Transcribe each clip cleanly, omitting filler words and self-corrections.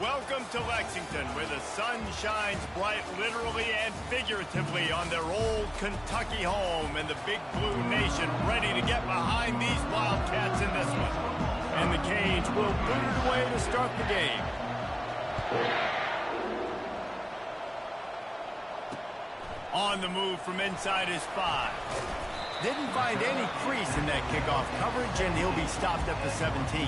Welcome to Lexington, where the sun shines bright literally and figuratively on their old Kentucky home, and the Big Blue Nation ready to get behind these Wildcats in this one. And the Canes will boot it away to start the game. On the move from inside his 5. Didn't find any crease in that kickoff coverage, and he'll be stopped at the 17.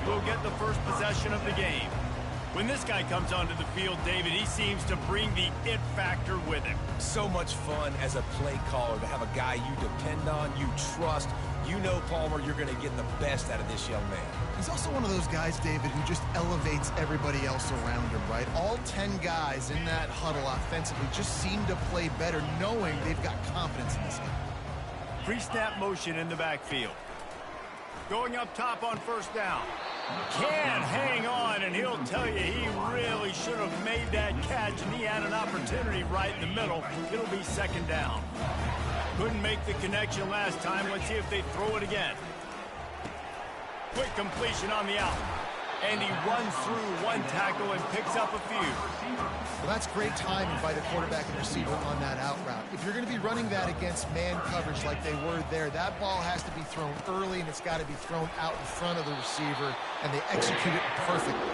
Will get the first possession of the game. When this guy comes onto the field, David, he seems to bring the it factor with him. So much fun as a play caller to have a guy you depend on, you trust. You know, Palmer, you're going to get the best out of this young man. He's also one of those guys, David, who just elevates everybody else around him, right? All 10 guys in that huddle offensively just seem to play better knowing they've got confidence in this game. Pre-snap motion in the backfield. Going up top on first down. Can't hang on, and he'll tell you he really should have made that catch, and he had an opportunity right in the middle. It'll be second down. Couldn't make the connection last time. Let's see if they throw it again. Quick completion on the out. And he runs through one tackle and picks up a few. Well, that's great timing by the quarterback and receiver on that out route. If you're going to be running that against man coverage like they were there, that ball has to be thrown early, and it's got to be thrown out in front of the receiver, and they execute it perfectly.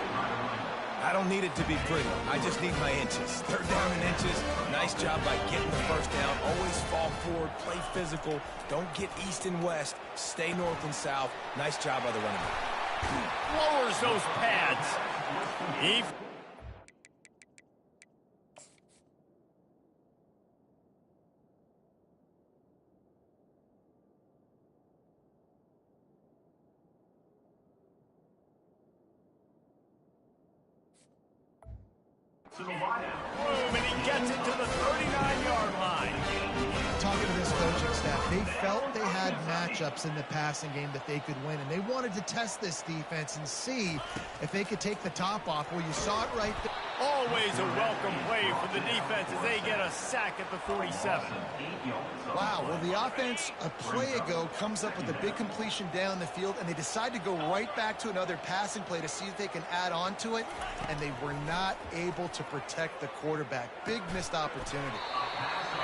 I don't need it to be pretty. I just need my inches. Third down in inches. Nice job by getting the first down. Always fall forward, play physical. Don't get east and west. Stay north and south. Nice job by the running back. Lowers those pads. He to the wideout. And he gets it to the 39-yard line. Talking to this coaching staff, they felt they had matchups in the passing game that they could win, and they wanted to test this defense and see if they could take the top off. Well, you saw it right there. Always a welcome play for the defense as they get a sack at the 47. Wow, well, the offense a play ago comes up with a big completion down the field, and they decide to go right back to another passing play to see if they can add on to it, and they were not able to protect the quarterback. Big missed opportunity.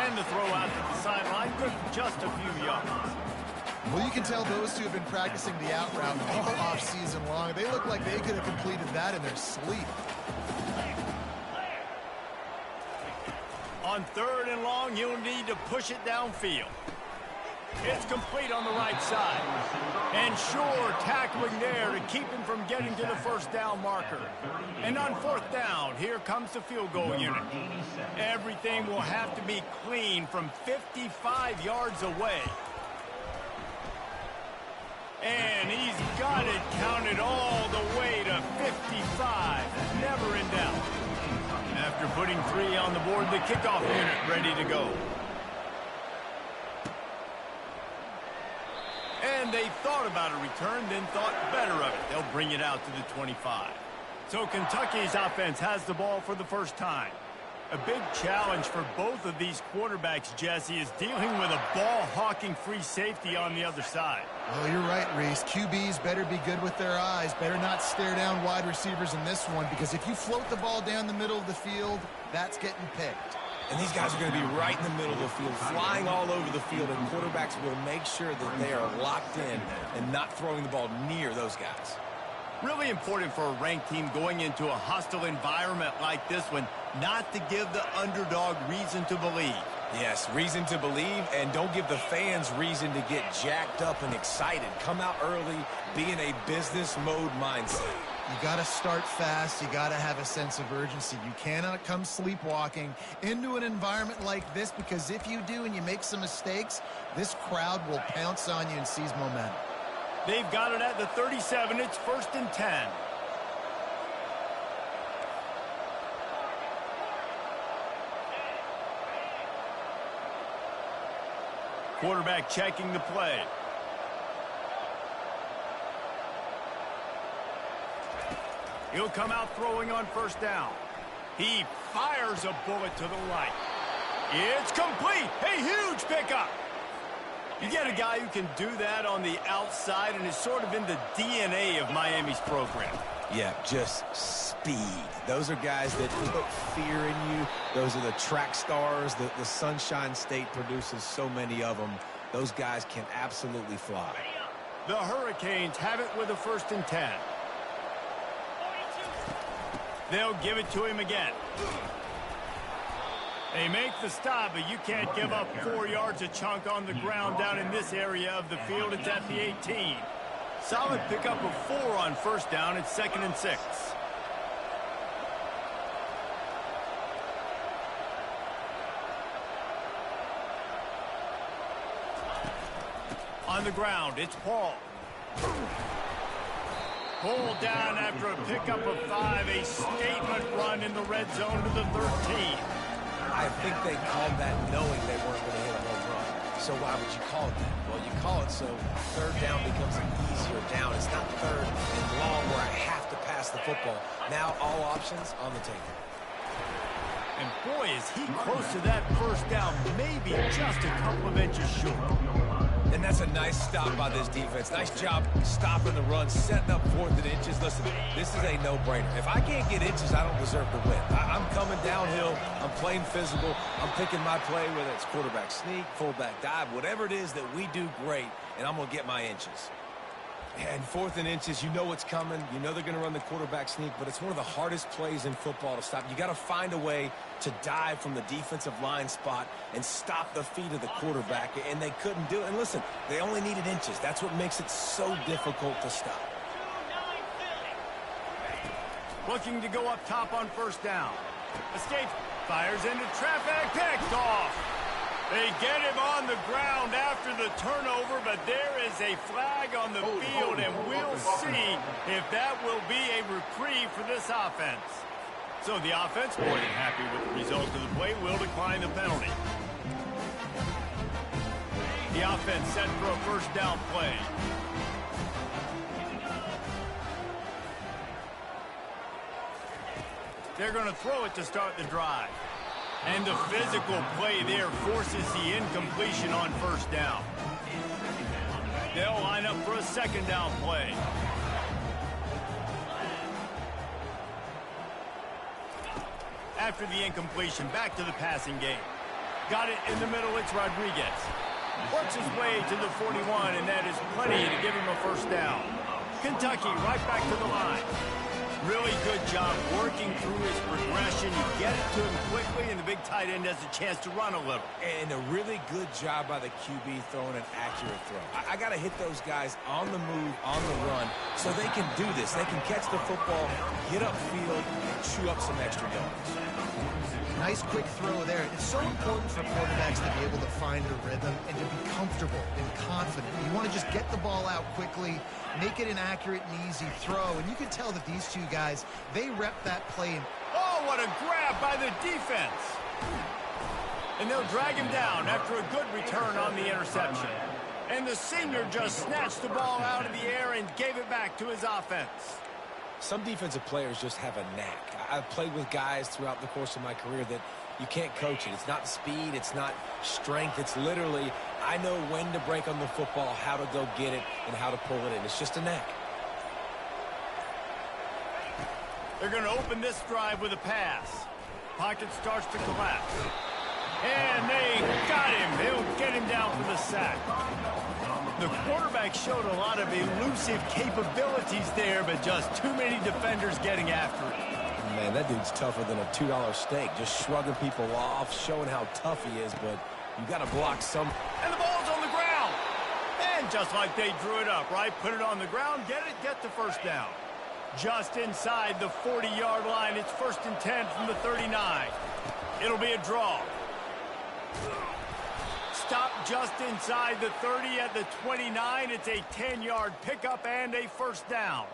And the throw out to the sideline, good for just a few yards. Well, you can tell those two have been practicing the out route all off-season long. They look like they could have completed that in their sleep. On third and long, you'll need to push it downfield. It's complete on the right side. And sure, tackling there to keep him from getting to the first down marker. And on fourth down, here comes the field goal unit. Everything will have to be clean from 55 yards away. And he's got it counted all the way to 55. Never in doubt. After putting 3 on the board, the kickoff unit ready to go. And they thought about a return, then thought better of it. They'll bring it out to the 25. So Kentucky's offense has the ball for the first time. A big challenge for both of these quarterbacks, Jesse, is dealing with a ball-hawking free safety on the other side. Well, you're right, Reese. QBs better be good with their eyes. Better not stare down wide receivers in this one, because if you float the ball down the middle of the field, that's getting picked. And these guys are going to be right in the middle of the field, flying all over the field, and quarterbacks will make sure that they are locked in and not throwing the ball near those guys. Really important for a ranked team going into a hostile environment like this one, not to give the underdog reason to believe. Yes, reason to believe, and don't give the fans reason to get jacked up and excited. Come out early, be in a business mode mindset. You got to start fast. You got to have a sense of urgency. You cannot come sleepwalking into an environment like this, because if you do and you make some mistakes, this crowd will pounce on you and seize momentum. They've got it at the 37. It's 1st and 10. Quarterback checking the play. He'll come out throwing on first down. He fires a bullet to the right. It's complete. A huge pickup. You get a guy who can do that on the outside, and is sort of in the DNA of Miami's program. Yeah, just speed. Those are guys that put fear in you. Those are the track stars. The Sunshine State produces so many of them. Those guys can absolutely fly. The Hurricanes have it with a 1st and 10. They'll give it to him again. They make the stop, but you can't give up 4 yards a chunk on the ground down in this area of the field. It's at the 18. Solid pickup of 4 on first down. It's 2nd and 6. On the ground, it's Paul. Pulled down after a pickup of 5. A statement run in the red zone to the 13. I think they called that knowing they weren't going to hit a home run. So why would you call it that? Well, you call it so 3rd down becomes an easier down. It's not 3rd and long where I have to pass the football. Now all options on the table. And boy, is he close to that first down, maybe just a couple of inches short. And that's a nice stop by this defense. Nice job stopping the run, setting up 4th and inches. Listen, this is a no-brainer. If I can't get inches, I don't deserve to win. I'm coming downhill. I'm playing physical. I'm picking my play, whether it's quarterback sneak, fullback dive, whatever it is that we do great, and I'm going to get my inches. And 4th and inches, you know what's coming. You know they're going to run the quarterback sneak, but it's one of the hardest plays in football to stop. You got to find a way to dive from the defensive line spot and stop the feet of the quarterback, and they couldn't do it. And listen, they only needed inches. That's what makes it so difficult to stop. Looking to go up top on first down. Escapes, fires into traffic, picked off. They get him on the ground after the turnover, but there is a flag on the field, and we'll see if that will be a reprieve for this offense. So the offense, more than happy with the result of the play, will decline the penalty. The offense set for a first down play. They're going to throw it to start the drive. And the physical play there forces the incompletion on first down. They'll line up for a 2nd down play. After the incompletion, back to the passing game. Got it in the middle, it's Rodriguez. Works his way to the 41, and that is plenty to give him a first down. Kentucky right back to the line. Really good job working through his progression. You get it to him quickly, and the big tight end has a chance to run a little. And a really good job by the QB throwing an accurate throw. I got to hit those guys on the move, on the run, so they can do this. They can catch the football, get upfield, and chew up some extra yards. Nice quick throw there. It's so important for quarterbacks to be able to find a rhythm and to be comfortable and confident. You want to just get the ball out quickly, make it an accurate and easy throw. And you can tell that these two guys, they rep that play. Oh, what a grab by the defense. And they'll drag him down after a good return on the interception. And the senior just snatched the ball out of the air and gave it back to his offense. Some defensive players just have a knack. I've played with guys throughout the course of my career that you can't coach it. It's not speed. It's not strength. It's literally, I know when to break on the football, how to go get it, and how to pull it in. It's just a knack. They're going to open this drive with a pass. Pocket starts to collapse. And they got him. They'll get him down for the sack. The quarterback showed a lot of elusive capabilities there, but just too many defenders getting after him. Man, that dude's tougher than a $2 steak. Just shrugging people off, showing how tough he is, but you got to block some. And the ball's on the ground. And just like they drew it up, right? Put it on the ground, get the first down. Just inside the 40-yard line, it's 1st and 10 from the 39. It'll be a draw. Stop just inside the 30 at the 29. It's a 10-yard pickup and a first down.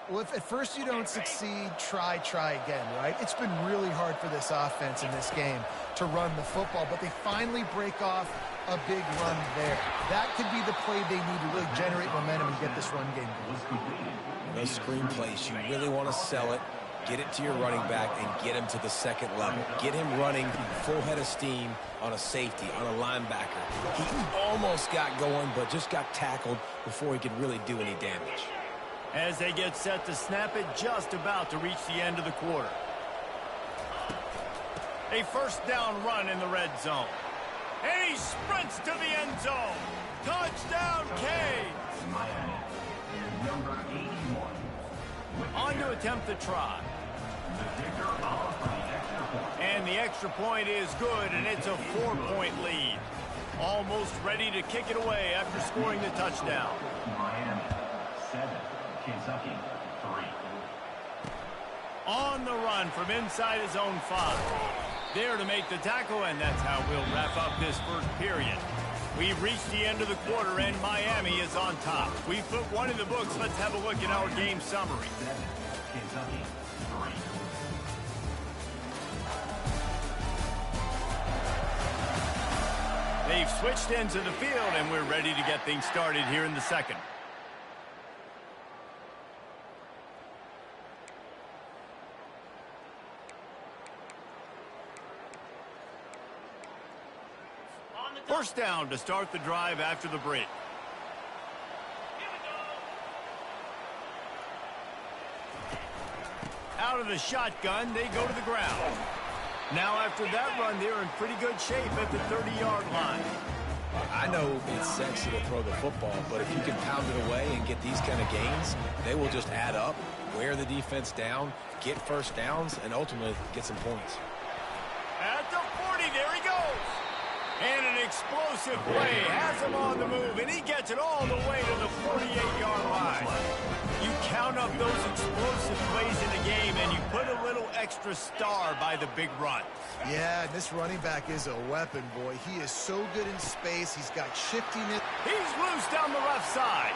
Well, if at first you don't succeed, try again, right? It's been really hard for this offense in this game to run the football, but they finally break off a big run there. That could be the play they need to really generate momentum and get this run game going. Those screen plays, you really want to sell it, get it to your running back, and get him to the second level. Get him running full head of steam on a safety, on a linebacker. He almost got going, but just got tackled before he could really do any damage. As they get set to snap it, just about to reach the end of the quarter. A first down run in the red zone. And he sprints to the end zone. Touchdown, Canes! Number 81. On to attempt the try. And the extra point is good, and it's a 4-point lead. Almost ready to kick it away after scoring the touchdown. Miami 7, Kentucky 3. On the run from inside his own 5. There to make the tackle, and that's how we'll wrap up this first period. We've reached the end of the quarter, and Miami is on top. We've put one in the books. Let's have a look at our game summary. 7, Kentucky 3. They've switched into the field, and we're ready to get things started here in the second. First down to start the drive after the break. Out of the shotgun, they go to the ground. Now after that run, they're in pretty good shape at the 30-yard line. I know it's sexy to throw the football, but if you can pound it away and get these kind of gains, they will just add up, wear the defense down, get first downs, and ultimately get some points. At the 40, there he goes. And an explosive play has him on the move, and he gets it all the way to the 48-yard line. You count up those explosive plays in the game, and you put a little extra star by the big run. Yeah, this running back is a weapon, boy. He is so good in space. He's got shiftiness. He's loose down the left side,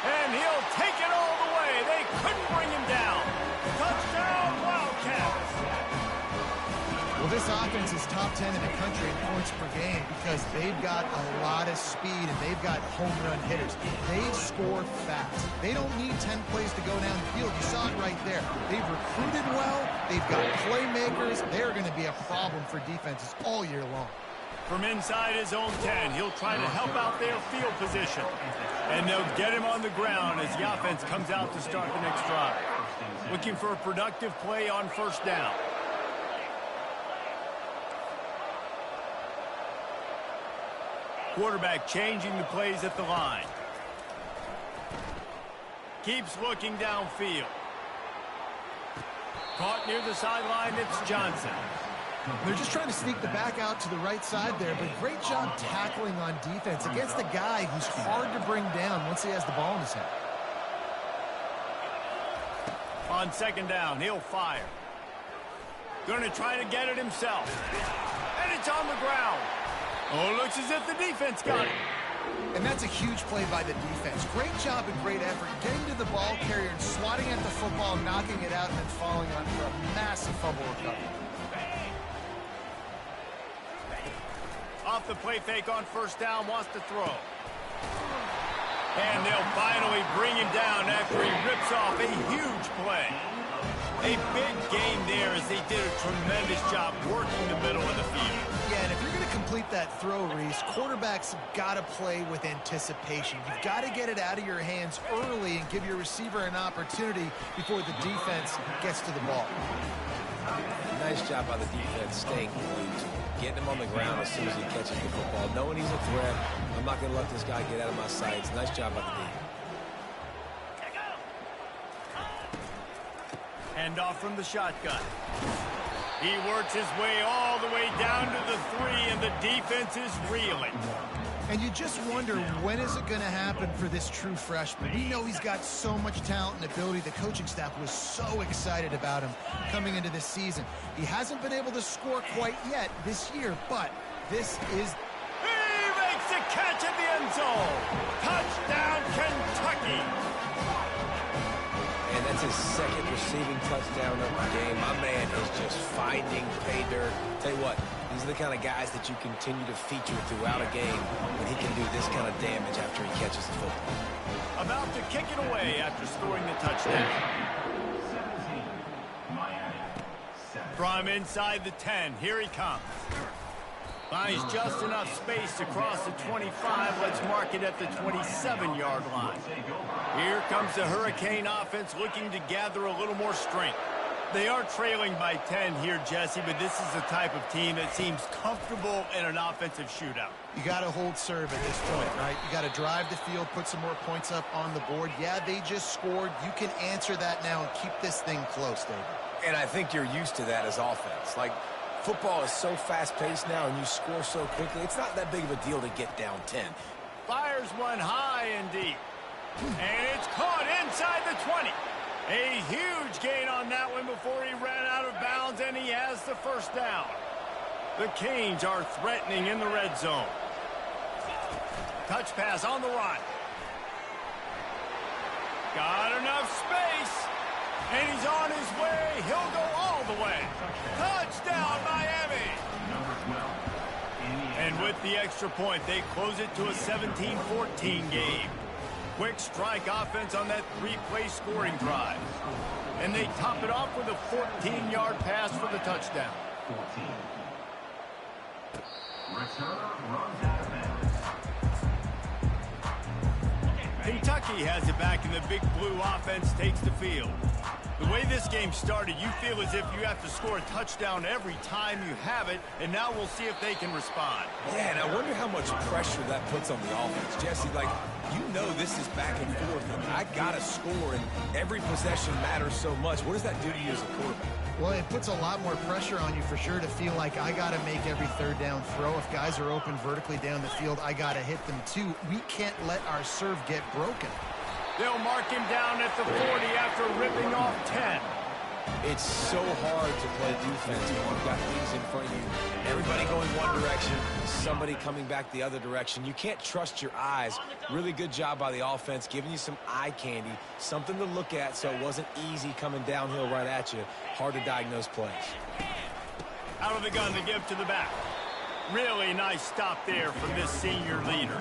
and he'll take it all the way. They couldn't bring him down. Touchdown, Wildcats. Well, this offense is top 10 in the country in points per game because they've got a lot of speed and they've got home run hitters. They score fast. They don't need 10 plays to go down the field. You saw it right there. They've recruited well. They've got playmakers. They're going to be a problem for defenses all year long. From inside his own 10, he'll try to help out their field position. And they'll get him on the ground as the offense comes out to start the next drive. Looking for a productive play on first down. Quarterback changing the plays at the line. Keeps looking downfield. Caught near the sideline, it's Johnson. They're just trying to sneak the back out to the right side there, but great job tackling on defense against a guy who's hard to bring down once he has the ball in his hand. On second down, he'll fire. Going to try to get it himself. And it's on the ground. Oh, looks as if the defense got it. And that's a huge play by the defense. Great job and great effort getting to the ball carrier and swatting at the football, knocking it out, and then falling on for a massive fumble recovery. Off the play fake on first down, wants to throw. And they'll finally bring him down after he rips off a huge play. A big game there as they did a tremendous job working the middle of the field. Yeah, and if you're going to complete that throw, Reese, quarterbacks have got to play with anticipation. You've got to get it out of your hands early and give your receiver an opportunity before the defense gets to the ball. Nice job by the defense staying glued to him, getting him on the ground as soon as he catches the football, knowing he's a threat. I'm not going to let this guy get out of my sights. Nice job by the defense. Hand off from the shotgun. He works his way all the way down to the 3, and the defense is reeling. And you just wonder, when is it going to happen for this true freshman? We know he's got so much talent and ability. The coaching staff was so excited about him coming into this season. He hasn't been able to score quite yet this year, but this is... He makes the catch in the end zone. Touchdown, Kentucky. And That's his second receiving touchdown of the game. My man is just finding pay dirt. Tell you what, these are the kind of guys that you continue to feature throughout a game when he can do this kind of damage after he catches the football. About to kick it away after scoring the touchdown. 17, Miami. 7. From inside the 10, here he comes. Finds just enough space to cross the 25. Let's mark it at the 27-yard line. Here comes the Hurricane offense looking to gather a little more strength. They are trailing by 10 here, Jesse, but this is the type of team that seems comfortable in an offensive shootout. You got to hold serve at this point, right? You got to drive the field, put some more points up on the board. Yeah, they just scored. You can answer that now and keep this thing close, David. And I think you're used to that as offense. Like, football is so fast-paced now and you score so quickly, it's not that big of a deal to get down 10. Fires one high and deep. And it's caught inside the 20. A huge gain on that one before he ran out of bounds, and he has the first down. The Canes are threatening in the red zone. Touch pass on the run. Got enough space. And he's on his way. He'll go all the way. Touchdown, Miami. Number 12, And with the extra point, they close it to a 17-14 game. Quick strike offense on that three-play scoring drive. And they top it off with a 14-yard pass for the touchdown. 14. Return runs out of bounds. Kentucky has it back, and the Big Blue offense takes the field. The way this game started, you feel as if you have to score a touchdown every time you have it, and now we'll see if they can respond. Yeah, and I wonder how much pressure that puts on the offense. Jesse, like, you know this is back and forth, and I got to score, and every possession matters so much. What does that do to you as a quarterback? Well, it puts a lot more pressure on you for sure to feel like I got to make every third down throw. If guys are open vertically down the field, I got to hit them too. We can't let our serve get broken. They'll mark him down at the 40 after ripping off 10. It's so hard to play defense when you've got things in front of you. Everybody going one direction, somebody coming back the other direction. You can't trust your eyes. Really good job by the offense, giving you some eye candy, something to look at so it wasn't easy coming downhill right at you. Hard to diagnose plays. Out of the gun to give to the back. Really nice stop there from this senior leader.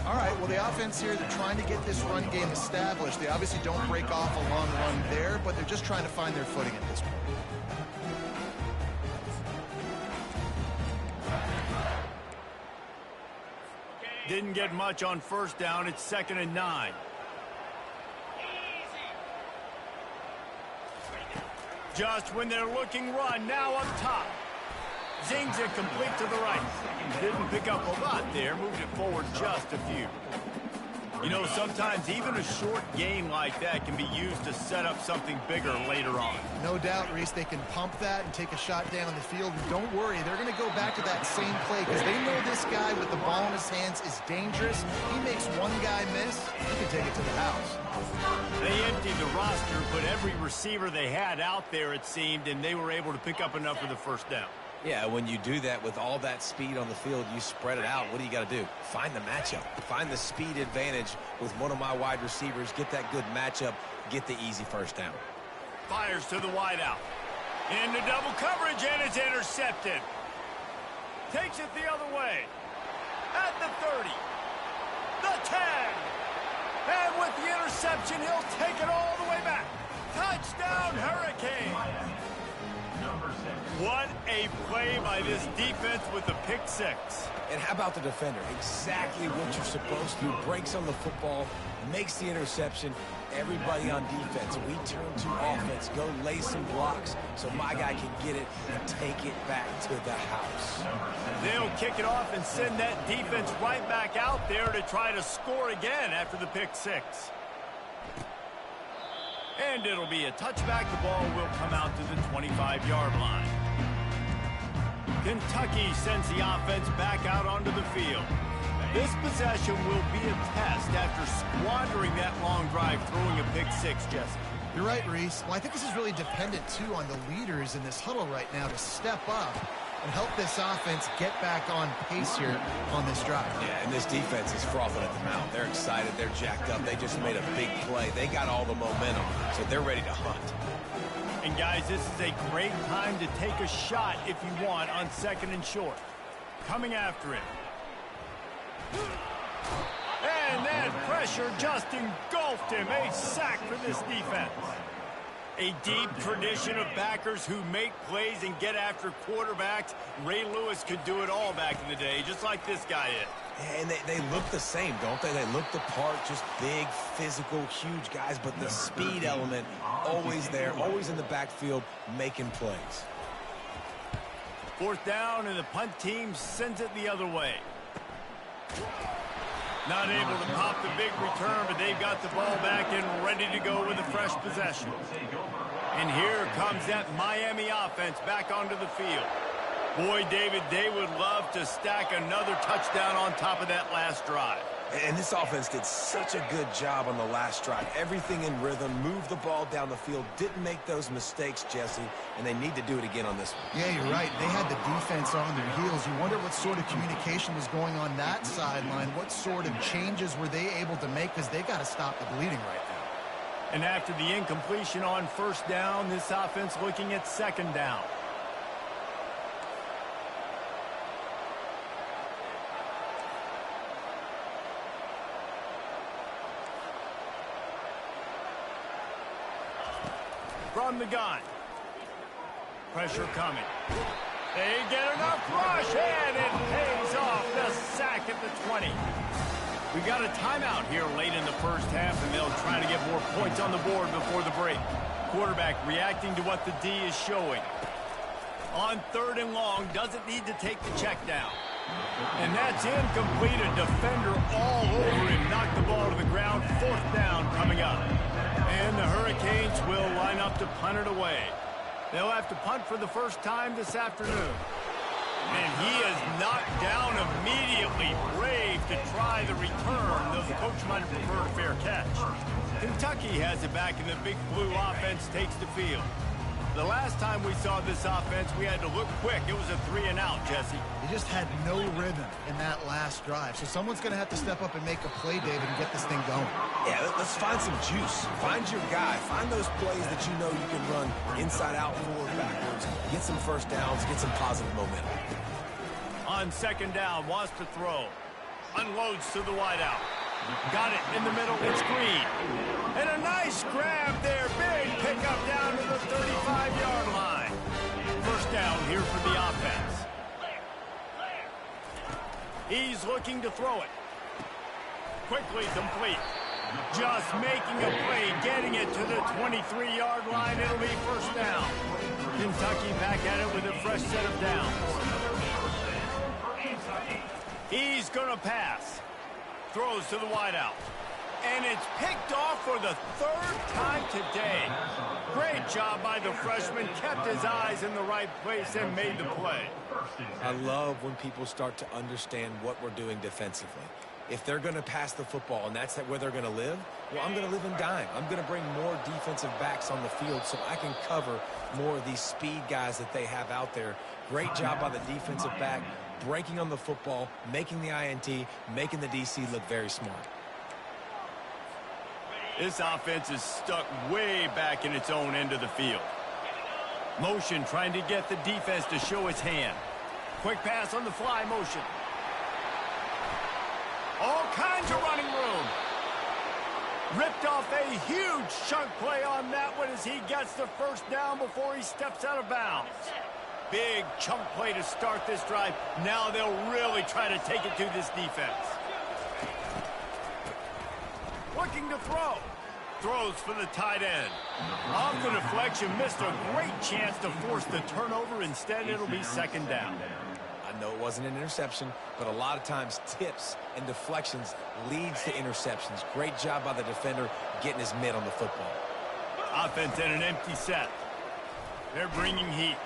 All right, well, the offense here, they're trying to get this run game established. They obviously don't break off a long run there, but they're just trying to find their footing at this point. Didn't get much on first down. It's 2nd and 9. Just when they're looking run, now up top. Zings it complete to the right. Didn't pick up a lot there. Moved it forward just a few. You know, sometimes even a short gain like that can be used to set up something bigger later on. No doubt, Reese, they can pump that and take a shot down the field. And don't worry, they're going to go back to that same play because they know this guy with the ball in his hands is dangerous. He makes one guy miss, he can take it to the house. They emptied the roster, put every receiver they had out there, it seemed, and they were able to pick up enough for the first down. Yeah, when you do that with all that speed on the field, you spread it out. What do you got to do? Find the matchup. Find the speed advantage with one of my wide receivers. Get that good matchup. Get the easy first down. Fires to the wideout. Into double coverage, and it's intercepted. Takes it the other way. At the 30. The 10. And with the interception, he'll take it all the way back. Touchdown, Hurricane. Number 6. What a play by this defense with the pick six. And how about the defender? Exactly what you're supposed to do. Breaks on the football, makes the interception. Everybody on defense, we turn to offense. Go lay some blocks so my guy can get it and take it back to the house. They'll kick it off and send that defense right back out there to try to score again after the pick six. And it'll be a touchback. The ball will come out to the 25-yard line. Kentucky sends the offense back out onto the field. This possession will be a test after squandering that long drive, throwing a pick six, Jesse. You're right, Reese. Well, I think this is really dependent, too, on the leaders in this huddle right now to step up and help this offense get back on pace here on this drive. Yeah, and this defense is frothing at the mouth. They're excited. They're jacked up. They just made a big play. They got all the momentum, so they're ready to hunt. And, guys, this is a great time to take a shot if you want on 2nd and short. Coming after it. And that pressure just engulfed him. A sack for this defense. A deep tradition of backers who make plays and get after quarterbacks. Ray Lewis could do it all back in the day, just like this guy is. And they look the same, don't they? They look the part, just big, physical, huge guys, but the speed element always there, always in the backfield, making plays. 4th down, and the punt team sends it the other way. Not able to pop the big return, but they've got the ball back and ready to go with a fresh possession. And here comes that Miami offense back onto the field. Boy, David, they would love to stack another touchdown on top of that last drive. And this offense did such a good job on the last drive. Everything in rhythm, moved the ball down the field, didn't make those mistakes, Jesse, and they need to do it again on this one. Yeah, you're right. They had the defense on their heels. You wonder what sort of communication was going on that sideline. What sort of changes were they able to make, because they got to stop the bleeding right now. And after the incompletion on 1st down, this offense looking at 2nd down. From the gun. Pressure coming. They get enough rush, and it pays off. The sack at the 20. We got a timeout here late in the 1st half, and they'll try to get more points on the board before the break. Quarterback reacting to what the D is showing. On 3rd and long, doesn't need to take the check down. And that's incomplete. A defender all over him. Knocked the ball to the ground. 4th down coming up. And the Hurricanes will line up to punt it away. They'll have to punt for the first time this afternoon. And he is knocked down immediately. Brave to try the return, though the coach might have preferred a fair catch. Kentucky has it back, and the Big Blue offense takes the field. The last time we saw this offense, we had to look quick. It was a 3-and-out, Jesse. They just had no rhythm in that last drive. So someone's going to have to step up and make a play, David, and get this thing going. Yeah, let's find some juice. Find your guy. Find those plays that you know you can run inside out, forward, backwards. Get some 1st downs. Get some positive momentum. On 2nd down, wants to throw. Unloads to the wideout. Got it in the middle. It's Green. And a nice grab there. Big pickup down to the 35-yard line. 1st down here for the offense. He's looking to throw it. Quickly complete. Just making a play, getting it to the 23-yard line. It'll be 1st down. Kentucky back at it with a fresh set of downs. He's going to pass. Throws to the wideout. And it's picked off for the 3rd time today. Great job by the freshman. Kept his eyes in the right place and made the play. I love when people start to understand what we're doing defensively. If they're going to pass the football and that's where they're going to live, well, I'm going to live in dime. I'm going to bring more defensive backs on the field so I can cover more of these speed guys that they have out there. Great job by the defensive back, breaking on the football, making the INT, making the DC look very smart. This offense is stuck way back in its own end of the field. Motion trying to get the defense to show its hand. Quick pass on the fly motion. All kinds of running room. Ripped off a huge chunk play on that one as he gets the 1st down before he steps out of bounds. Big chunk play to start this drive. Now they'll really try to take it to this defense. Looking to throw. Throws for the tight end. Off the deflection, missed a great chance to force the turnover. Instead, it'll be 2nd down. I know it wasn't an interception, but a lot of times tips and deflections leads to interceptions. Great job by the defender getting his mitt on the football. Offense in an empty set. They're bringing heat.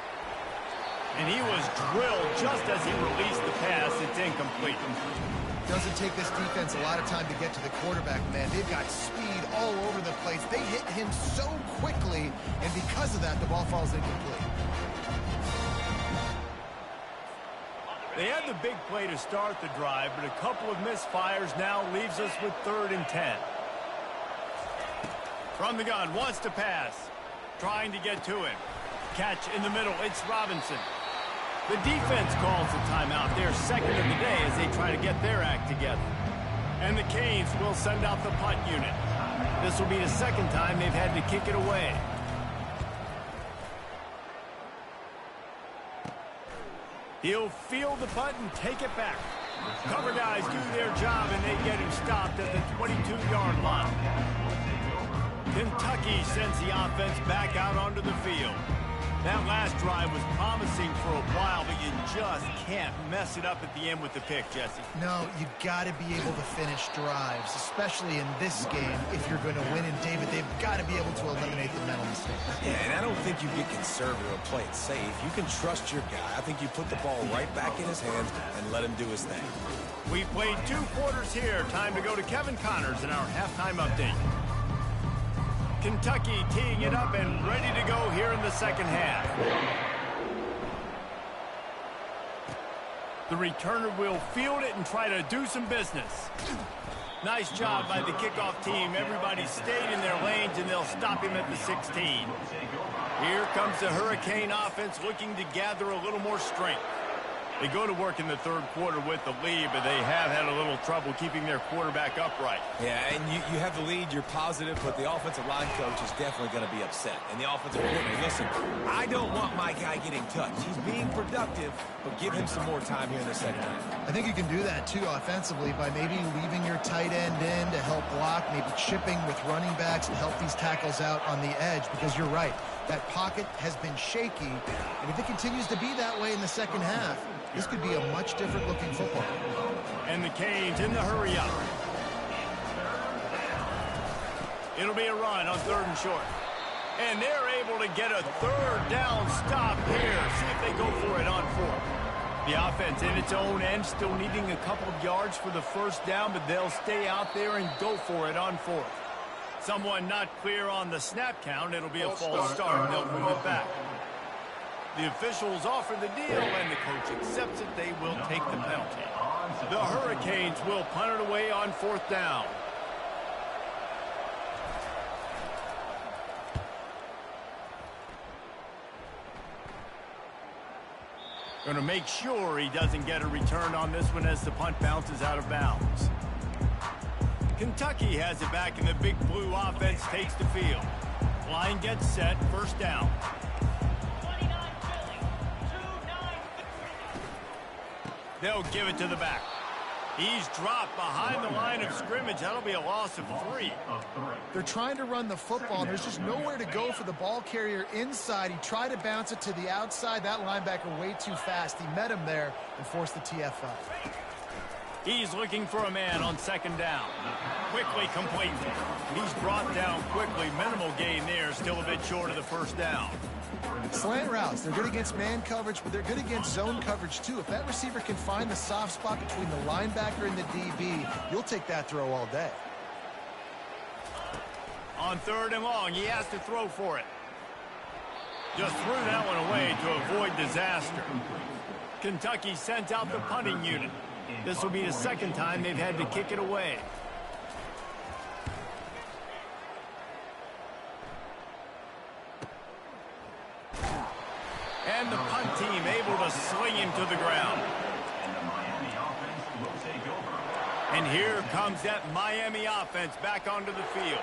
And he was drilled just as he released the pass. It's incomplete. Doesn't take this defense a lot of time to get to the quarterback, man. They've got speed all over the place. They hit him so quickly, and because of that, the ball falls incomplete. They had the big play to start the drive, but a couple of misfires now leaves us with 3rd and 10. From the gun, wants to pass. Trying to get to him. Catch in the middle, it's Robinson. The defense calls the timeout. They're second of the day as they try to get their act together. And the Canes will send out the punt unit. This will be the second time they've had to kick it away. He'll field the punt and take it back. Cover guys do their job, and they get him stopped at the 22-yard line. Kentucky sends the offense back out onto the field. That last drive was promising for a while, but you just can't mess it up at the end with the pick, Jesse. No, you got to be able to finish drives, especially in this game. If you're going to win, and David, they've got to be able to eliminate the mental mistakes. Yeah, and I don't think you get conservative or play it safe. You can trust your guy. I think you put the ball right back in his hands and let him do his thing. We played 2 quarters here. Time to go to Kevin Connors in our halftime update. Kentucky teeing it up and ready to go here in the second half. The returner will field it and try to do some business. Nice job by the kickoff team. Everybody stayed in their lanes, and they'll stop him at the 16. Here comes the Hurricane offense looking to gather a little more strength. They go to work in the 3rd quarter with the lead, but they have had a little trouble keeping their quarterback upright. Yeah, and you have the lead, you're positive, but the offensive line coach is definitely going to be upset. And the offensive coordinator, listen, I don't want my guy getting touched. He's being productive, but give him some more time here in the second half. I think you can do that, too, offensively, by maybe leaving your tight end in to help block, maybe chipping with running backs to help these tackles out on the edge, because you're right. That pocket has been shaky, and if it continues to be that way in the second half, this could be a much different looking football. And the Canes in the hurry up. It'll be a run on 3rd and short. And they're able to get a 3rd down stop here. See if they go for it on 4th. The offense in its own end, still needing a couple of yards for the 1st down, but they'll stay out there and go for it on 4th. Someone not clear on the snap count. It'll be a false start, and they'll move it back. The officials offer the deal, and the coach accepts it. They will take the penalty. The Hurricanes will punt it away on 4th down. Going to make sure he doesn't get a return on this one as the punt bounces out of bounds. Kentucky has it back, and the big blue offense takes the field. Line gets set, 1st down. They'll give it to the back. He's dropped behind the line of scrimmage. That'll be a loss of 3. They're trying to run the football, and there's just nowhere to go for the ball carrier inside. He tried to bounce it to the outside. That linebacker way too fast. He met him there and forced the TFL. He's looking for a man on 2nd down. Quickly complete. He's brought down quickly. Minimal gain there. Still a bit short of the 1st down. Slant routes, they're good against man coverage, but they're good against zone coverage too. If that receiver can find the soft spot between the linebacker and the DB, you'll take that throw all day. On 3rd and long, he has to throw for it. Just threw that one away to avoid disaster. Kentucky sent out the punting unit. This will be the 2nd time they've had to kick it away. And the punt team able to sling him to the ground. And the Miami offense will take over. And here comes that Miami offense back onto the field.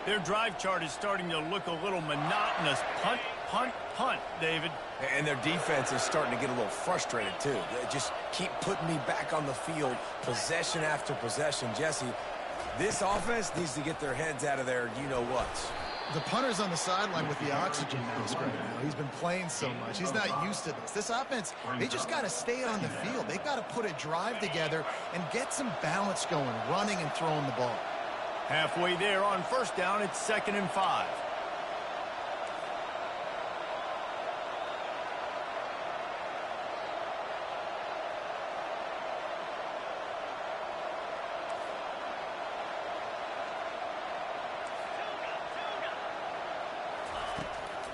Their drive chart is starting to look a little monotonous. Punt, punt, punt, David. And their defense is starting to get a little frustrated, too. They just keep putting me back on the field, possession after possession. Jesse, this offense needs to get their heads out of their you-know-whats. The punter's on the sideline with the oxygen mask right now. He's been playing so much. He's not used to this. This offense, they just got to stay on the field. They've got to put a drive together and get some balance going, running and throwing the ball. Halfway there on 1st down, it's 2nd and 5.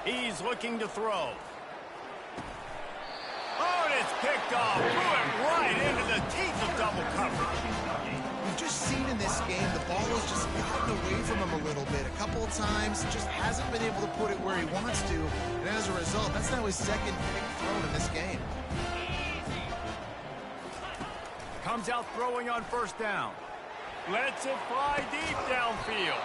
He's looking to throw. Oh, and it's picked off. Threw it a little bit. A couple of times, just hasn't been able to put it where he wants to. And as a result, that's now his second pick thrown in this game. Comes out throwing on first down. Lets it fly deep downfield.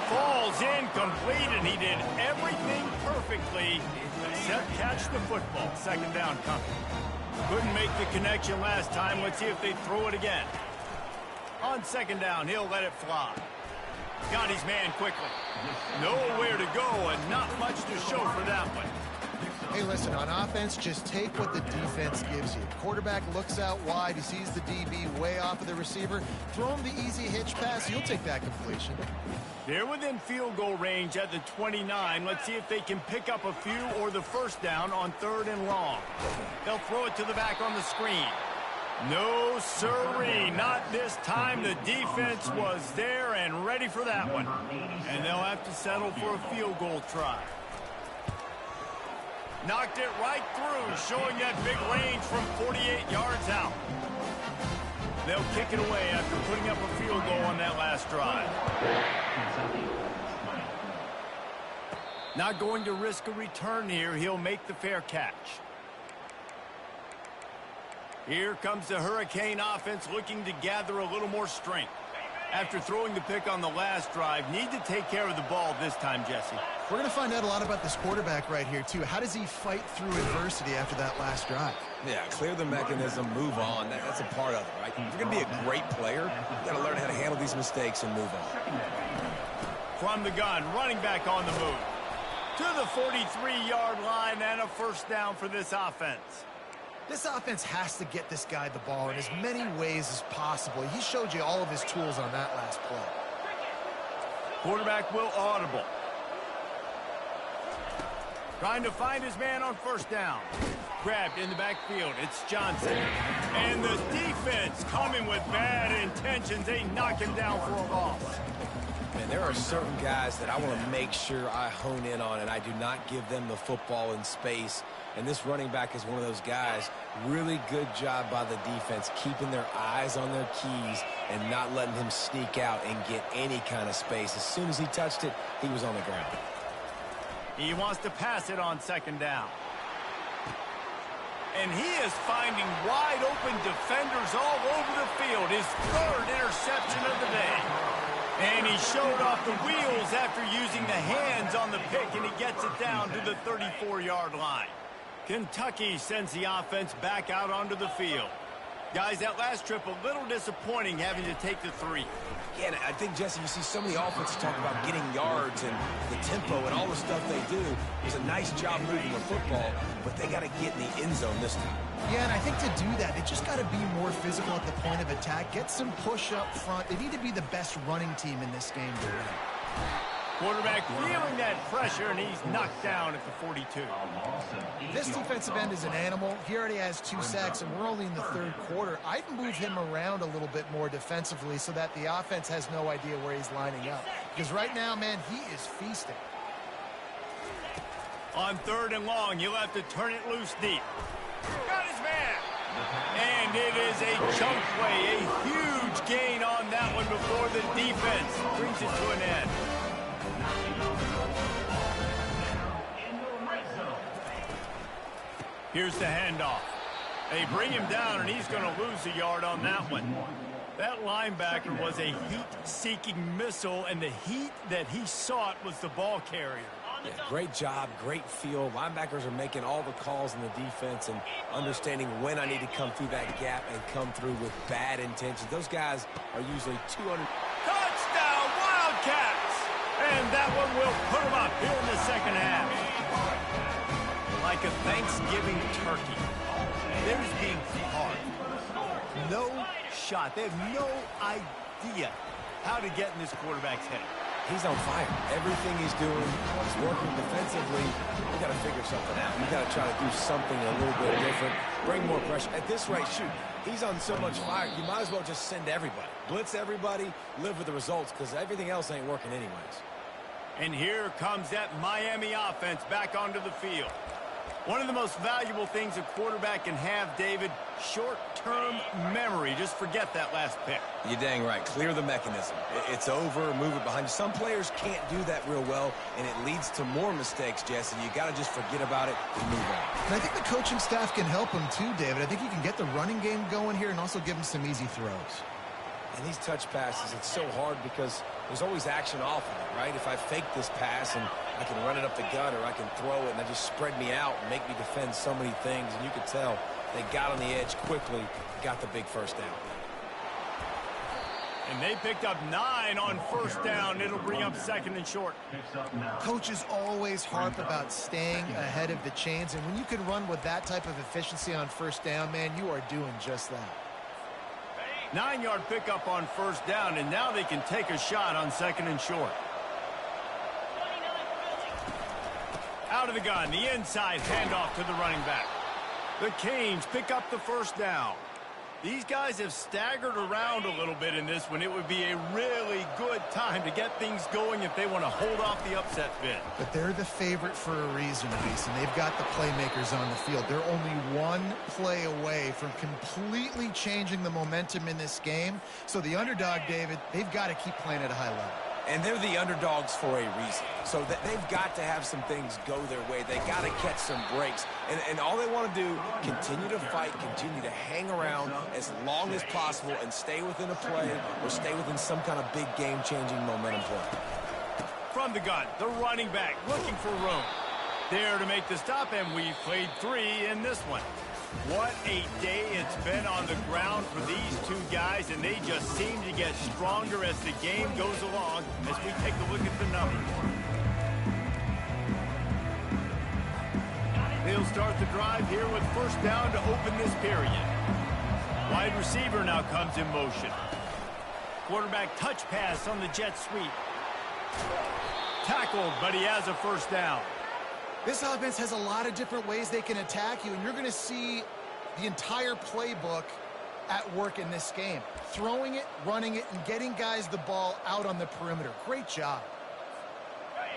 Falls incomplete, and he did everything perfectly except catch the football. Second down coming. Couldn't make the connection last time. Let's see if they throw it again. On second down, he'll let it fly. Got his man quickly. Nowhere to go and not much to show for that one. Hey, listen, on offense, just take what the defense gives you. Quarterback looks out wide. He sees the DB way off of the receiver. Throw him the easy hitch pass. He'll take that completion. They're within field goal range at the 29. Let's see if they can pick up a few or the first down on 3rd and long. They'll throw it to the back on the screen. No, sirree, not this time. The defense was there and ready for that one. And they'll have to settle for a field goal try. Knocked it right through, showing that big range from 48 yards out. They'll kick it away after putting up a field goal on that last drive. Not going to risk a return here. He'll make the fair catch. Here comes the Hurricane offense looking to gather a little more strength. After throwing the pick on the last drive, need to take care of the ball this time, Jesse. We're going to find out a lot about this quarterback right here, too. How does he fight through adversity after that last drive? Yeah, clear the mechanism, move on. That's a part of it, right? If you're going to be a great player, you got to learn how to handle these mistakes and move on. From the gun, running back on the move. To the 43-yard line and a first down for this offense. This offense has to get this guy the ball in as many ways as possible. He showed you all of his tools on that last play. Quarterback will audible. Trying to find his man on first down. Grabbed in the backfield. It's Johnson. And the defense coming with bad intentions. They knock him down for a loss. Man, there are certain guys that I want to make sure I hone in on, and I do not give them the football in space. And this running back is one of those guys. Really good job by the defense, keeping their eyes on their keys and not letting him sneak out and get any kind of space. As soon as he touched it, he was on the ground. He wants to pass it on second down. And he is finding wide open defenders all over the field. His 3rd interception of the day. And he showed off the wheels after using the hands on the pick, and he gets it down to the 34-yard line. Kentucky sends the offense back out onto the field. Guys, that last trip a little disappointing having to take the 3. Yeah, and I think, Jesse, you see so many offenses talk about getting yards and the tempo and all the stuff they do. It was a nice job moving the football, but they got to get in the end zone this time. Yeah, and I think to do that, they just got to be more physical at the point of attack, get some push up front. They need to be the best running team in this game to win. Quarterback feeling that pressure, and he's knocked down at the 42. This defensive end is an animal. He already has 2 sacks, and we're only in the 3rd quarter. I'd move him around a little bit more defensively so that the offense has no idea where he's lining up. Because right now, man, he is feasting. On 3rd and long, you'll have to turn it loose deep. Got his man. And it is a chunk play, a huge gain on that one before the defense brings it to an end. Here's the handoff. They bring him down, and he's going to lose a yard on that one. That linebacker was a heat-seeking missile, and the heat that he sought was the ball carrier. Yeah, great job, great feel. Linebackers are making all the calls in the defense and understanding when I need to come through that gap and come through with bad intentions. Those guys are usually 200. Touchdown, Wildcats! And that one will put them up here in the second half. Like a Thanksgiving turkey. Theirs being hard. No shot. They have no idea how to get in this quarterback's head. He's on fire. Everything he's doing is working defensively. We got to figure something out. We got to try to do something a little bit different. Bring more pressure. At this rate, shoot, he's on so much fire, you might as well just send everybody. Blitz everybody, live with the results, because everything else ain't working anyways. And here comes that Miami offense back onto the field. One of the most valuable things a quarterback can have, David, short-term memory. Just forget that last pick. You're dang right. Clear the mechanism. It's over, move it behind you. Some players can't do that real well, and it leads to more mistakes, Jesse. You got to just forget about it and move on. And I think the coaching staff can help him too, David. I think you can get the running game going here and also give him some easy throws. And these touch passes, it's so hard because there's always action off of it, right? If I fake this pass and I can run it up the gut or I can throw it and they just spread me out and make me defend so many things. And you could tell they got on the edge quickly, got the big first down. And they picked up 9 on first down. It'll bring up 2nd and short. Coaches always harp about staying ahead of the chains. And when you can run with that type of efficiency on first down, man, you are doing just that. 9-yard pickup on first down, and now they can take a shot on 2nd and short. Out of the gun, the inside handoff to the running back. The Canes pick up the first down. These guys have staggered around a little bit in this one. It would be a really good time to get things going if they want to hold off the upset bid. But they're the favorite for a reason, Reese, and they've got the playmakers on the field. They're only one play away from completely changing the momentum in this game. So the underdog, David, they've got to keep playing at a high level. And they're the underdogs for a reason. So that they've got to have some things go their way. They got to catch some breaks. And all they want to do, continue to fight, continue to hang around as long as possible and stay within a play or stay within some kind of big game-changing momentum play. From the gun, the running back looking for room. There to make the stop, and we've played 3 in this one. What a day it's been on the ground for these two guys, and they just seem to get stronger as the game goes along as we take a look at the numbers. They'll start the drive here with first down to open this period. Wide receiver now comes in motion. Quarterback touch pass on the jet sweep. Tackled, but he has a first down. This offense has a lot of different ways they can attack you, and you're going to see the entire playbook at work in this game. Throwing it, running it, and getting guys the ball out on the perimeter. Great job.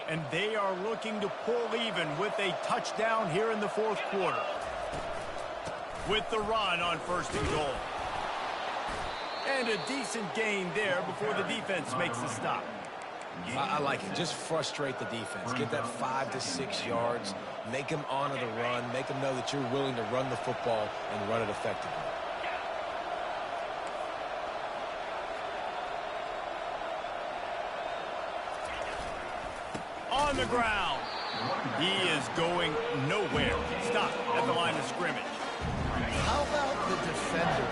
And they are looking to pull even with a touchdown here in the fourth quarter. With the run on first and goal. And a decent gain there before the defense makes the stop. I like it. Just frustrate the defense. Get that 5 to 6 yards. Make them honor the run. Make them know that you're willing to run the football and run it effectively. On the ground. He is going nowhere. Stop at the line of scrimmage. How about the defender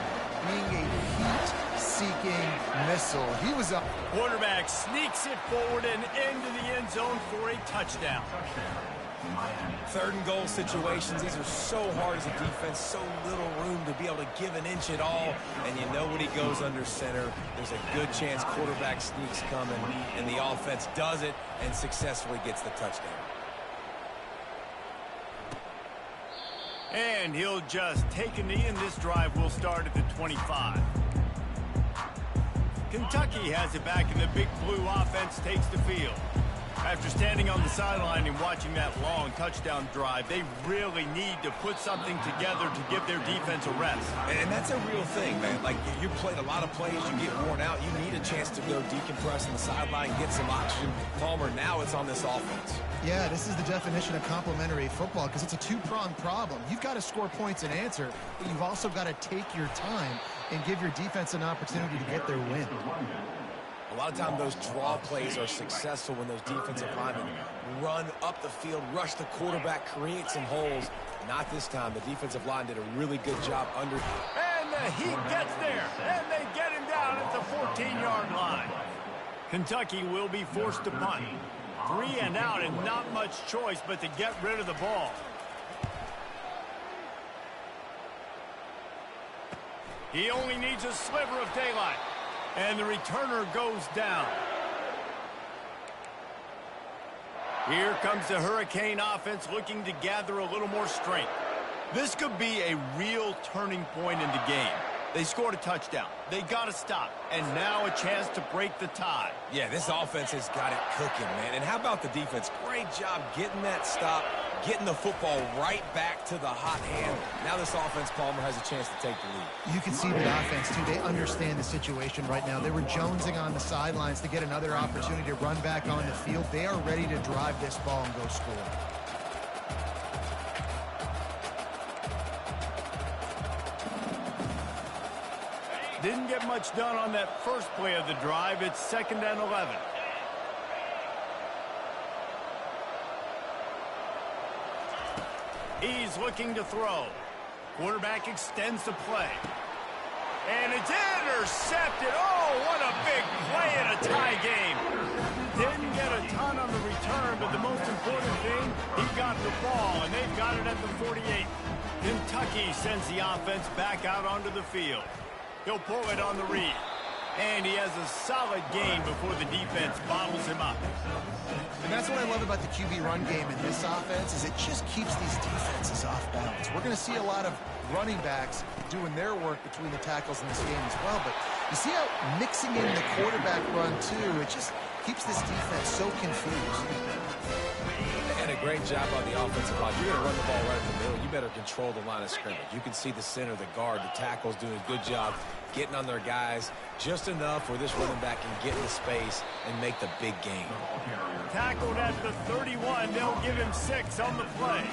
being a heat-seeking missile? He was up. Quarterback sneaks it forward and into the end zone for a touchdown. 3rd and goal situations, these are so hard as a defense, so little room to be able to give an inch at all. And you know when he goes under center, there's a good chance quarterback sneaks coming, and the offense does it and successfully gets the touchdown. And he'll just take a knee, and this drive will start at the 25. Kentucky has it back, and the Big Blue offense takes the field. After standing on the sideline and watching that long touchdown drive, they really need to put something together to give their defense a rest. And that's a real thing, man. Like, you played a lot of plays, you get worn out, you need a chance to go decompress on the sideline, get some oxygen. Palmer, now it's on this offense. Yeah, this is the definition of complementary football because it's a two-pronged problem. You've got to score points and answer, but you've also got to take your time and give your defense an opportunity to get their win. A lot of times those draw plays are successful when those defensive linemen run up the field, rush the quarterback, create some holes. Not this time. The defensive line did a really good job under. And the Heat gets there, and they get him down at the 14-yard line. Kentucky will be forced to punt. 3 and out, and not much choice but to get rid of the ball. He only needs a sliver of daylight. And the returner goes down. Here comes the Hurricane offense looking to gather a little more strength. This could be a real turning point in the game. They scored a touchdown. They got to stop. And now a chance to break the tie. Yeah, this offense has got it cooking, man. And how about the defense? Great job getting that stop, getting the football right back to the hot hand. Now this offense, Palmer, has a chance to take the lead. You can see the offense, too. They understand the situation right now. They were jonesing on the sidelines to get another opportunity to run back on the field. They are ready to drive this ball and go score. Didn't get much done on that first play of the drive. It's 2nd and 11. He's looking to throw. Quarterback extends the play. And it's intercepted. Oh, what a big play in a tie game. Didn't get a ton on the return, but the most important thing, he got the ball, and they've got it at the 48. Kentucky sends the offense back out onto the field. He'll pull it on the read. And he has a solid game before the defense bottles him up. And that's what I love about the QB run game in this offense is it just keeps these defenses off balance. We're going to see a lot of running backs doing their work between the tackles in this game as well. But you see how mixing in the quarterback run, too, it just keeps this defense so confused. And a great job on the offensive line. You're going to run the ball right in the middle. You better control the line of scrimmage. You can see the center, the guard, the tackles doing a good job getting on their guys just enough where this running back can get into space and make the big game. Tackled at the 31. They'll give him 6 on the play.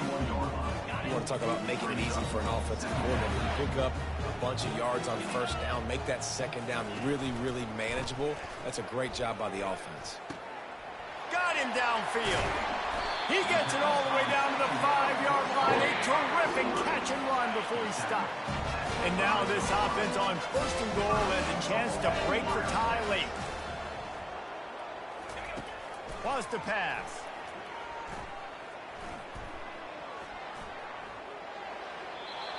You want to talk about making it easy for an offensive coordinator. You pick up a bunch of yards on first down, make that second down really, really manageable. That's a great job by the offense. Got him downfield. He gets it all the way down to the 5-yard line. A terrific catch and run before he stopped. And now this offense on 1st and goal has a chance to break the tie late. Wants to pass.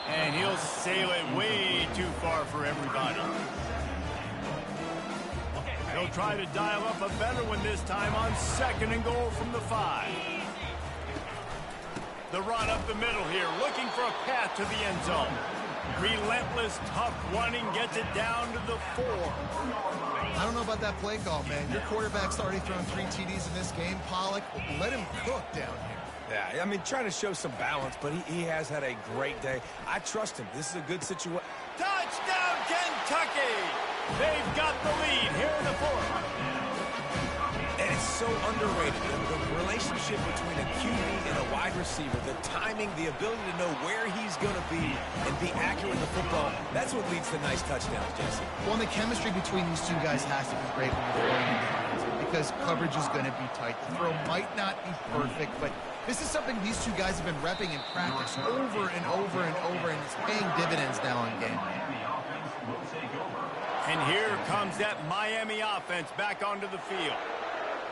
And he'll sail it way too far for everybody. He'll try to dial up a better one this time on 2nd and goal from the 5. The run up the middle here, looking for a path to the end zone. Relentless, tough running, gets it down to the 4. I don't know about that play call, man. Your quarterback's already thrown 3 TDs in this game, Pollock. Let him cook down here. Yeah, I mean, trying to show some balance, but he has had a great day. I trust him. This is a good situation. Touchdown, Kentucky! They've got the lead here in the 4th. And it's so underrated. The relationship between a QB and a wide receiver, the timing, the ability to know where he's going to be and be accurate in the football, that's what leads to nice touchdowns, Jesse. Well, and the chemistry between these two guys has to be great when they're running into because coverage is going to be tight. The throw might not be perfect, but this is something these two guys have been repping in practice over and over and over, and it's paying dividends now in game. And here comes that Miami offense back onto the field.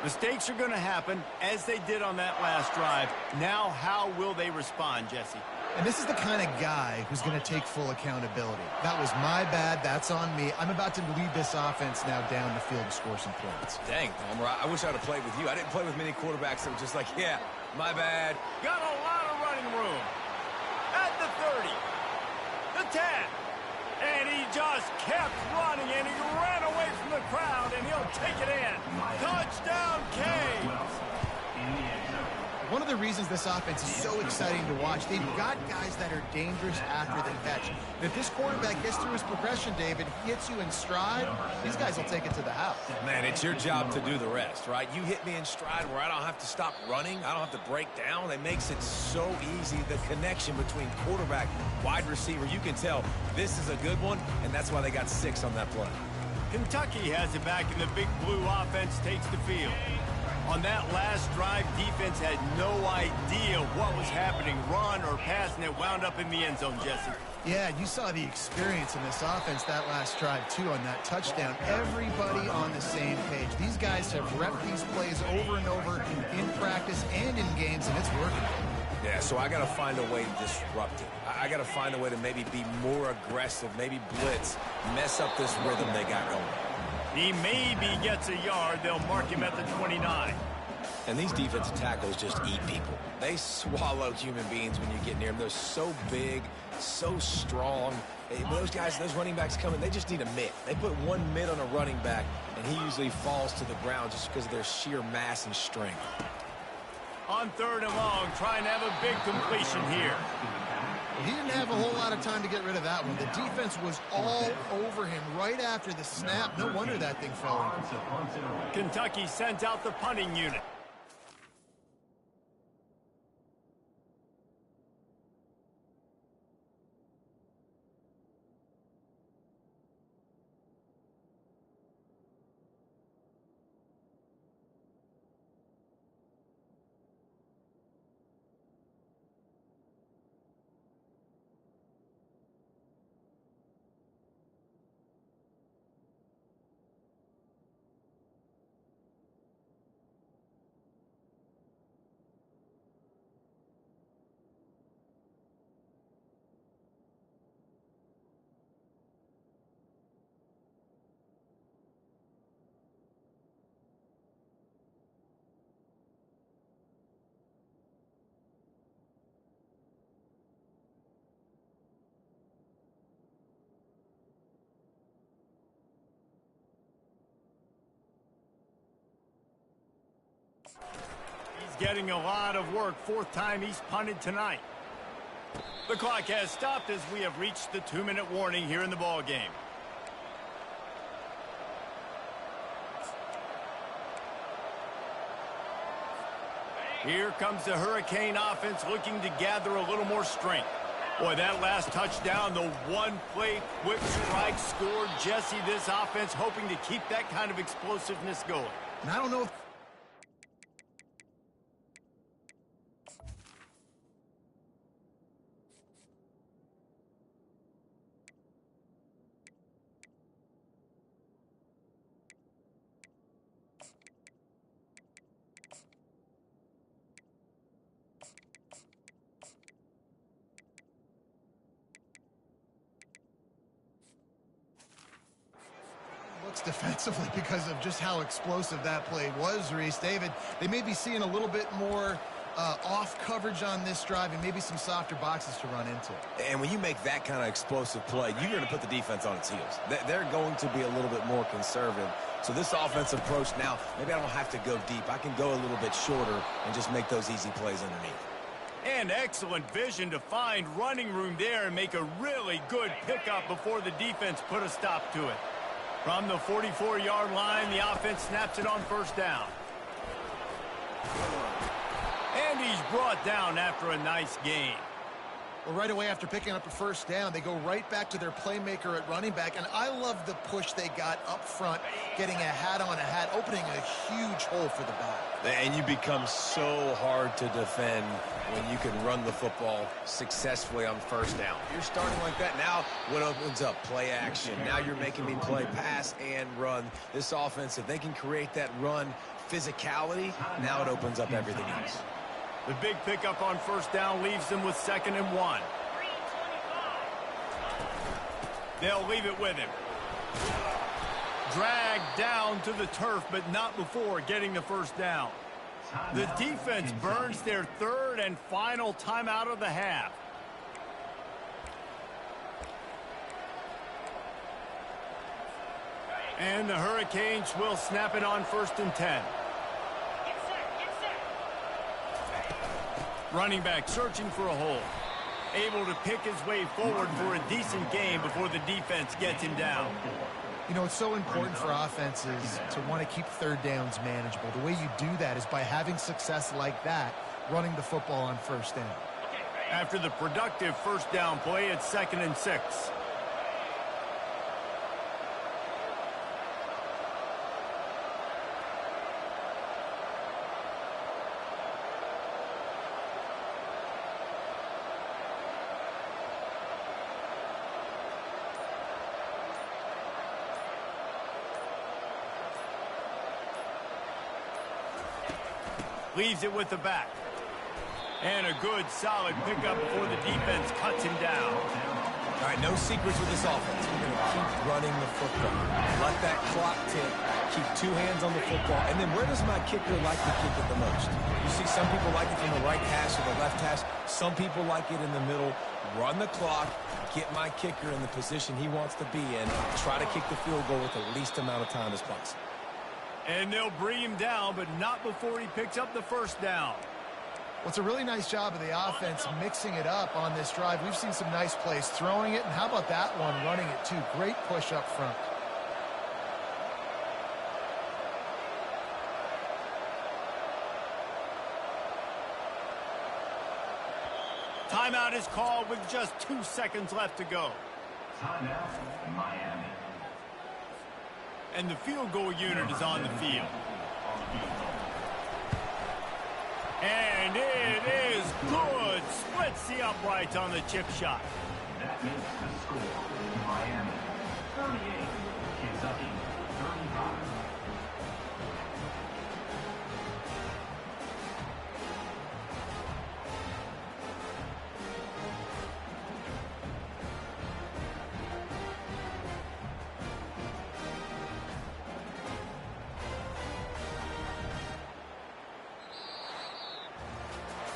Mistakes are going to happen, as they did on that last drive. Now, how will they respond, Jesse? And this is the kind of guy who's going to take full accountability. That was my bad. That's on me. I'm about to lead this offense now down the field to score some points. Dang, Palmer, I wish I'd have played with you. I didn't play with many quarterbacks that were just like, yeah, my bad. Got a lot of running room. At the 30. The 10. And he just kept running, and he ran away from the crowd, and he'll take it in. Touchdown, Canes! One of the reasons this offense is so exciting to watch, they've got guys that are dangerous after the catch. And if this quarterback gets through his progression, David, hits you in stride, these guys will take it to the house. Man, it's your job to do the rest, right? You hit me in stride where I don't have to stop running. I don't have to break down. It makes it so easy, the connection between quarterback, wide receiver. You can tell this is a good one, and that's why they got 6 on that play. Kentucky has it back, and the big blue offense takes the field. On that last drive, defense had no idea what was happening, run or pass, and it wound up in the end zone, Jesse. Yeah, you saw the experience in this offense that last drive, too, on that touchdown. Everybody on the same page. These guys have repped these plays over and over in practice and in games, and it's working. Yeah, so I got to find a way to disrupt it. I got to find a way to maybe be more aggressive, maybe blitz, mess up this rhythm they got going. He maybe gets a yard. They'll mark him at the 29. And these defensive tackles just eat people. They swallow human beings when you get near them. They're so big, so strong. When those guys, those running backs come in, they just need a mitt. They put one mitt on a running back, and he usually falls to the ground just because of their sheer mass and strength. On 3rd and long, trying to have a big completion here. He didn't have a whole lot of time to get rid of that one. The defense was all over him right after the snap. No wonder that thing fell in. Kentucky sends out the punting unit. He's getting a lot of work. 4th time he's punted tonight. The clock has stopped as we have reached the 2-minute warning here in the ball game. Here comes the Hurricane offense looking to gather a little more strength. Boy, that last touchdown, the one-play quick strike scored. Jesse, this offense hoping to keep that kind of explosiveness going. And I don't know if defensively because of just how explosive that play was, Reese. David, they may be seeing a little bit more off coverage on this drive and maybe some softer boxes to run into. And when you make that kind of explosive play, you're going to put the defense on its heels. They're going to be a little bit more conservative. So this offensive approach now, maybe I don't have to go deep. I can go a little bit shorter and just make those easy plays underneath. And excellent vision to find running room there and make a really good pickup before the defense put a stop to it. From the 44-yard line, the offense snaps it on 1st down. And he's brought down after a nice gain. Well, right away after picking up a 1st down, they go right back to their playmaker at running back. And I love the push they got up front, getting a hat on a hat, opening a huge hole for the back. And you become so hard to defend when you can run the football successfully on 1st down. You're starting like that. Now what opens up? Play action. Now you're making me play pass and run. This offense, if they can create that run physicality, now it opens up everything else. The big pickup on 1st down leaves them with 2nd and 1. They'll leave it with him. Dragged down to the turf, but not before getting the 1st down. The defense burns their 3rd and final timeout of the half. And the Hurricanes will snap it on 1st and 10. Running back searching for a hole. Able to pick his way forward for a decent gain before the defense gets him down. You know, it's so important for offenses to want to keep 3rd downs manageable. The way you do that is by having success like that, running the football on 1st down. After the productive 1st down play, it's 2nd and 6. Leaves it with the back. And a good, solid pickup before the defense cuts him down. All right, no secrets with this offense. We're going to keep running the football. Let that clock tick. Keep 2 hands on the football. And then where does my kicker like to kick it the most? You see some people like it from the right hash or the left hash. Some people like it in the middle. Run the clock. Get my kicker in the position he wants to be in. Try to kick the field goal with the least amount of time as possible. And they'll bring him down, but not before he picks up the 1st down. Well, it's a really nice job of the offense mixing it up on this drive. We've seen some nice plays throwing it, and how about that one running it too? Great push up front. Timeout is called with just 2 seconds left to go. Timeout, Miami. And the field goal unit is on the field. And it is good. Splits the uprights on the chip shot. That makes the score Miami 38, Kentucky 35.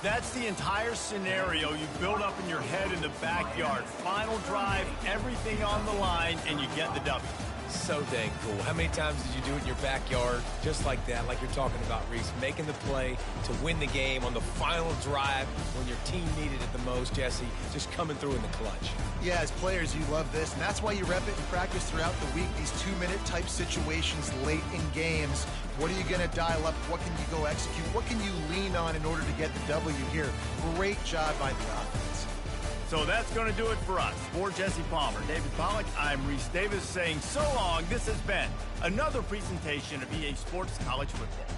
That's the entire scenario you build up in your head in the backyard. Final drive, everything on the line, and you get the W. So dang cool. How many times did you do it in your backyard? Just like that, like you're talking about, Reese. Making the play to win the game on the final drive when your team needed it the most, Jesse. Just coming through in the clutch. Yeah, as players, you love this, and that's why you rep it in practice throughout the week. These 2-minute type situations late in games. What are you going to dial up? What can you go execute? What can you lean on in order to get the W here? Great job by the offense. So that's going to do it for us. For Jesse Palmer, David Pollack, I'm Reese Davis saying so long. This has been another presentation of EA Sports College Football.